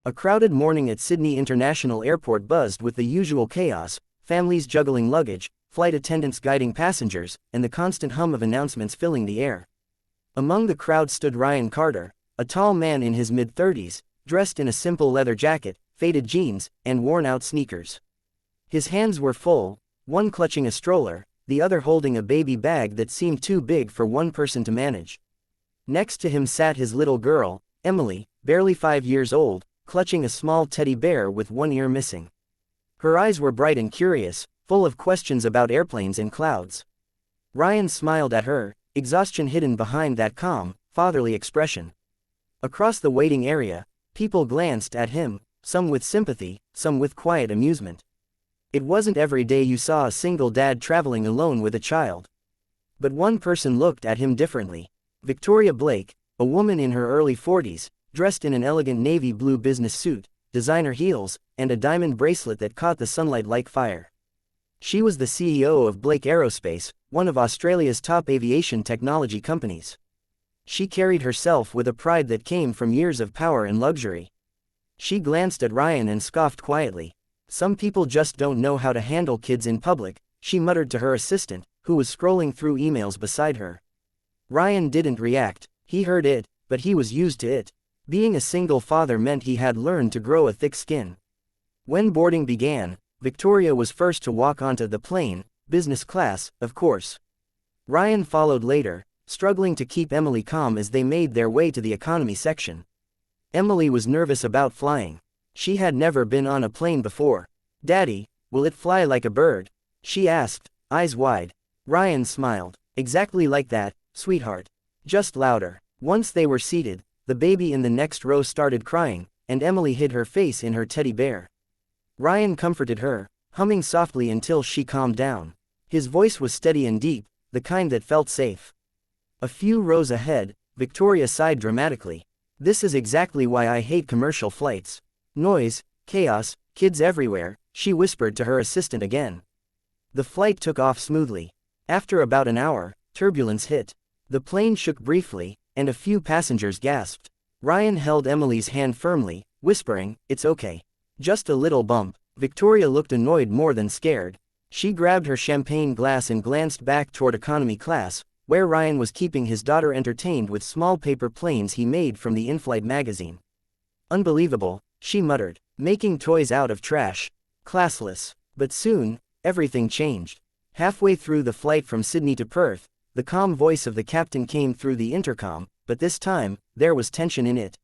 A crowded morning at Sydney International Airport buzzed with the usual chaos, families juggling luggage, flight attendants guiding passengers, and the constant hum of announcements filling the air. Among the crowd stood Ryan Carter, a tall man in his mid-30s, dressed in a simple leather jacket, faded jeans, and worn-out sneakers. His hands were full, one clutching a stroller, the other holding a baby bag that seemed too big for one person to manage. Next to him sat his little girl, Emily, barely 5 years old, clutching a small teddy bear with one ear missing. Her eyes were bright and curious, full of questions about airplanes and clouds. Ryan smiled at her, exhaustion hidden behind that calm, fatherly expression. Across the waiting area, people glanced at him, some with sympathy, some with quiet amusement. It wasn't every day you saw a single dad traveling alone with a child. But one person looked at him differently. Victoria Blake, a woman in her early 40s, dressed in an elegant navy blue business suit, designer heels, and a diamond bracelet that caught the sunlight like fire. She was the CEO of Blake Aerospace, one of Australia's top aviation technology companies. She carried herself with a pride that came from years of power and luxury. She glanced at Ryan and scoffed quietly. "Some people just don't know how to handle kids in public," she muttered to her assistant, who was scrolling through emails beside her. Ryan didn't react. He heard it, but he was used to it. Being a single father meant he had learned to grow a thick skin. When boarding began, Victoria was first to walk onto the plane, business class, of course. Ryan followed later, struggling to keep Emily calm as they made their way to the economy section. Emily was nervous about flying. She had never been on a plane before. "Daddy, will it fly like a bird?" she asked, eyes wide. Ryan smiled. "Exactly like that, sweetheart. Just louder." Once they were seated, the baby in the next row started crying, and Emily hid her face in her teddy bear. Ryan comforted her, humming softly until she calmed down. His voice was steady and deep, the kind that felt safe. A few rows ahead, Victoria sighed dramatically. "This is exactly why I hate commercial flights. Noise, chaos, kids everywhere," she whispered to her assistant again. The flight took off smoothly. After about an hour, turbulence hit. The plane shook briefly, and a few passengers gasped. Ryan held Emily's hand firmly, whispering, "It's okay. Just a little bump." Victoria looked annoyed more than scared. She grabbed her champagne glass and glanced back toward economy class, where Ryan was keeping his daughter entertained with small paper planes he made from the in-flight magazine. "Unbelievable," she muttered, "making toys out of trash. Classless." But soon, everything changed. Halfway through the flight from Sydney to Perth, the calm voice of the captain came through the intercom, but this time, there was tension in it.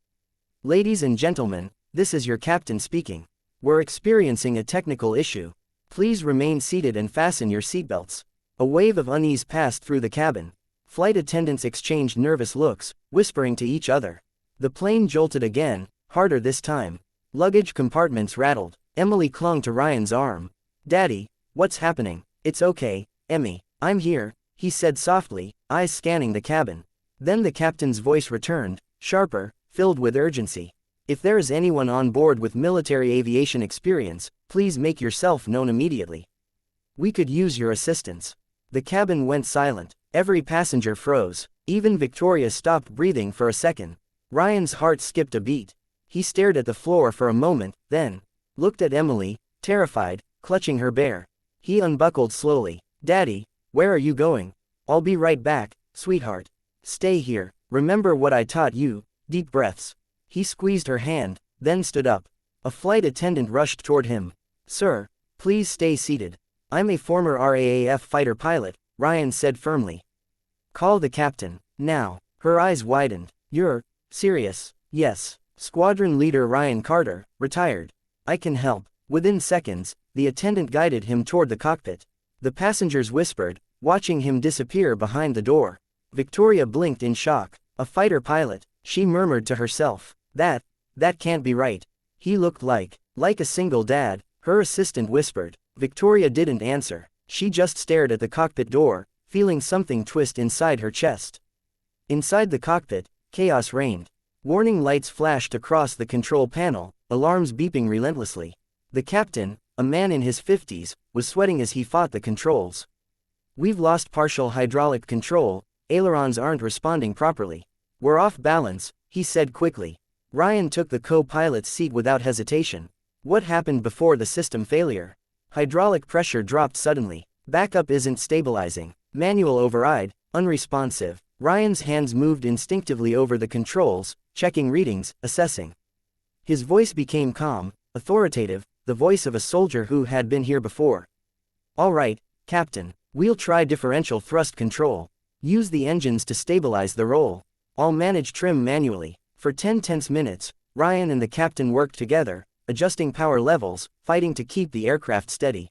"Ladies and gentlemen, this is your captain speaking. We're experiencing a technical issue. Please remain seated and fasten your seatbelts." A wave of unease passed through the cabin. Flight attendants exchanged nervous looks, whispering to each other. The plane jolted again, harder this time. Luggage compartments rattled. Emily clung to Ryan's arm. "Daddy, what's happening?" "It's okay, Emmy. I'm here," he said softly, eyes scanning the cabin. Then the captain's voice returned, sharper, filled with urgency. "If there is anyone on board with military aviation experience, please make yourself known immediately. We could use your assistance." The cabin went silent. Every passenger froze. Even Victoria stopped breathing for a second. Ryan's heart skipped a beat. He stared at the floor for a moment, then looked at Emily, terrified, clutching her bear. He unbuckled slowly. "Daddy, where are you going?" "I'll be right back, sweetheart. Stay here. Remember what I taught you." Deep breaths. He squeezed her hand, then stood up. A flight attendant rushed toward him. "Sir, please stay seated. I'm a former RAAF fighter pilot," Ryan said firmly. "Call the captain, now." Her eyes widened. "You're serious?" "Yes." Squadron leader Ryan Carter, retired. "I can help." Within seconds, the attendant guided him toward the cockpit. The passengers whispered, watching him disappear behind the door. Victoria blinked in shock. "A fighter pilot," she murmured to herself. That can't be right. He looked like a single dad," her assistant whispered. Victoria didn't answer. She just stared at the cockpit door, feeling something twist inside her chest. Inside the cockpit, chaos reigned. Warning lights flashed across the control panel, alarms beeping relentlessly. The captain, a man in his 50s, was sweating as he fought the controls. "We've lost partial hydraulic control, ailerons aren't responding properly. We're off balance," he said quickly. Ryan took the co-pilot's seat without hesitation. What happened before the system failure? Hydraulic pressure dropped suddenly. Backup isn't stabilizing. Manual override, unresponsive. Ryan's hands moved instinctively over the controls, checking readings, assessing. His voice became calm, authoritative, the voice of a soldier who had been here before. All right, Captain. We'll try differential thrust control. Use the engines to stabilize the roll. I'll manage trim manually. For 10 tense minutes, Ryan and the captain worked together, adjusting power levels, fighting to keep the aircraft steady.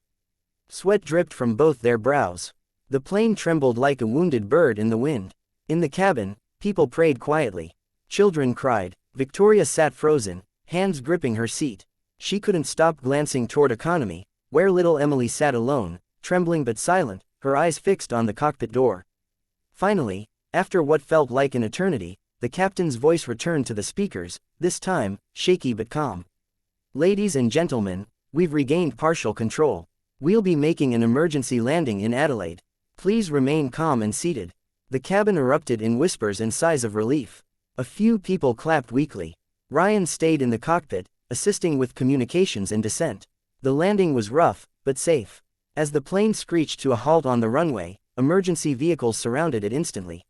Sweat dripped from both their brows. The plane trembled like a wounded bird in the wind. In the cabin, people prayed quietly. Children cried. Victoria sat frozen, hands gripping her seat. She couldn't stop glancing toward economy, where little Emily sat alone, trembling but silent, her eyes fixed on the cockpit door. Finally, after what felt like an eternity, the captain's voice returned to the speakers, this time, shaky but calm. Ladies and gentlemen, we've regained partial control. We'll be making an emergency landing in Adelaide. Please remain calm and seated. The cabin erupted in whispers and sighs of relief. A few people clapped weakly. Ryan stayed in the cockpit, assisting with communications and descent. The landing was rough, but safe. As the plane screeched to a halt on the runway, emergency vehicles surrounded it instantly.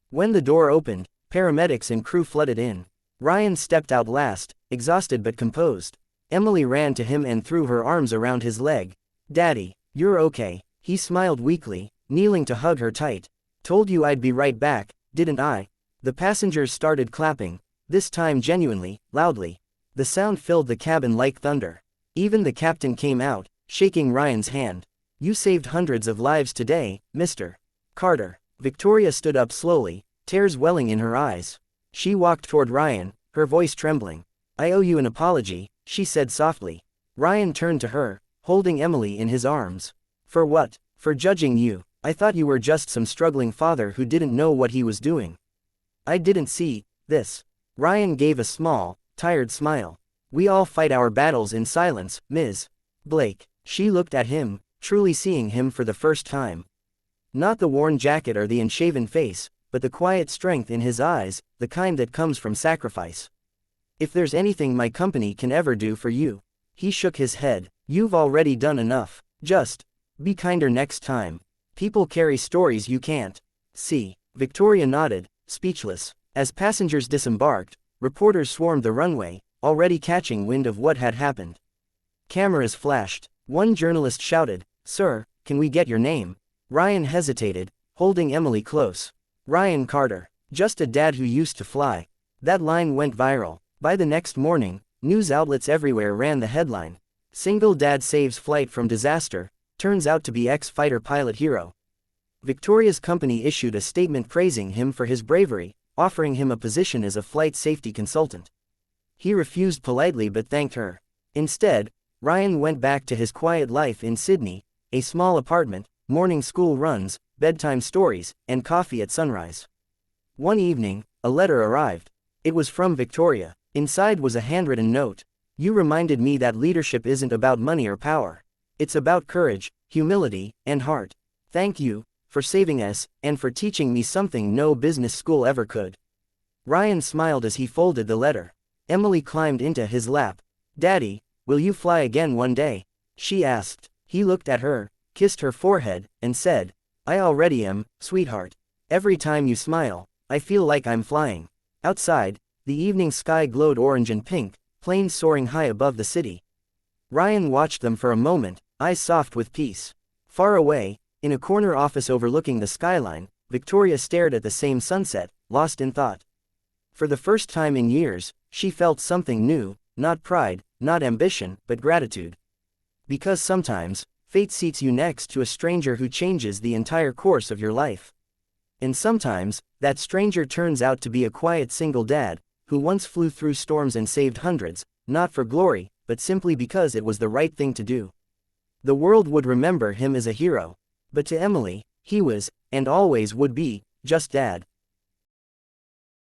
When the door opened, paramedics and crew flooded in. Ryan stepped out last, exhausted but composed. Emily ran to him and threw her arms around his leg. Daddy, you're okay. He smiled weakly, kneeling to hug her tight. Told you I'd be right back, didn't I? The passengers started clapping, this time genuinely, loudly. The sound filled the cabin like thunder. Even the captain came out, shaking Ryan's hand. You saved hundreds of lives today, Mr. Carter. Victoria stood up slowly, tears welling in her eyes. She walked toward Ryan, her voice trembling. I owe you an apology, she said softly. Ryan turned to her, holding Emily in his arms. For what? For judging you. I thought you were just some struggling father who didn't know what he was doing. I didn't see this. Ryan gave a small, tired smile. We all fight our battles in silence, Ms. Blake. She looked at him, truly seeing him for the first time. Not the worn jacket or the unshaven face, but the quiet strength in his eyes, the kind that comes from sacrifice. If there's anything my company can ever do for you. He shook his head. You've already done enough. Just be kinder next time. People carry stories you can't see. Victoria nodded, speechless. As passengers disembarked, reporters swarmed the runway, already catching wind of what had happened. Cameras flashed. One journalist shouted, Sir, can we get your name? Ryan hesitated, holding Emily close. Ryan Carter. Just a dad who used to fly. That line went viral. By the next morning, news outlets everywhere ran the headline. Single dad saves flight from disaster, turns out to be ex-fighter pilot hero. Victoria's company issued a statement praising him for his bravery, offering him a position as a flight safety consultant. He refused politely but thanked her. Instead, Ryan went back to his quiet life in Sydney, a small apartment, morning school runs, bedtime stories, and coffee at sunrise. One evening, a letter arrived. It was from Victoria. Inside was a handwritten note. You reminded me that leadership isn't about money or power. It's about courage, humility, and heart. Thank you for saving us, and for teaching me something no business school ever could. Ryan smiled as he folded the letter. Emily climbed into his lap. Daddy, will you fly again one day? She asked. He looked at her, kissed her forehead, and said, I already am, sweetheart. Every time you smile, I feel like I'm flying. Outside, the evening sky glowed orange and pink, planes soaring high above the city. Ryan watched them for a moment, eyes soft with peace. Far away, in a corner office overlooking the skyline, Victoria stared at the same sunset, lost in thought. For the first time in years, she felt something new, not pride, not ambition, but gratitude. Because sometimes, fate seats you next to a stranger who changes the entire course of your life. And sometimes, that stranger turns out to be a quiet single dad, who once flew through storms and saved hundreds, not for glory, but simply because it was the right thing to do. The world would remember him as a hero. But to Emily, he was, and always would be, just Dad.